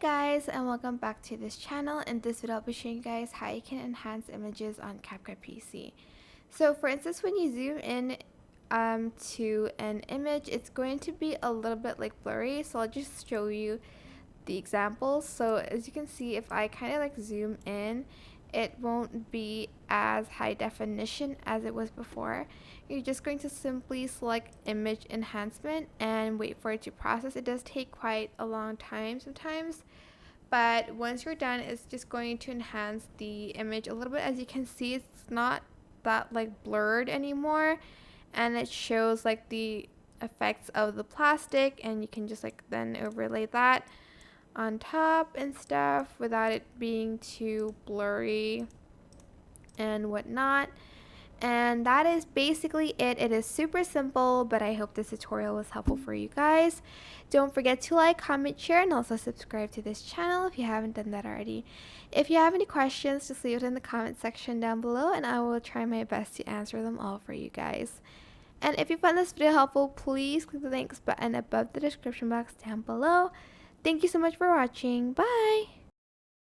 guys, and welcome back to this channel. In this video I'll be showing you guys how you can enhance images on CapCut PC. So for instance, when you zoom in to an image, it's going to be a little bit like blurry, so I'll just show you the examples. So as you can see, if I kind of like zoom in, it won't be as high definition as it was before. You're just going to simply select image enhancement and wait for it to process. It does take quite a long time sometimes, but once you're done, it's just going to enhance the image a little bit. As you can see, it's not that like blurred anymore, and it shows like the effects of the plastic, and you can just like then overlay that on top and stuff without it being too blurry and whatnot. And that is basically it. It is super simple, but I hope this tutorial was helpful for you guys. Don't forget to like, comment, share, and also subscribe to this channel if you haven't done that already. If you have any questions, just leave it in the comment section down below, and I will try my best to answer them all for you guys. And if you found this video helpful, please click the links button above the description box down below. Thank you so much for watching. Bye!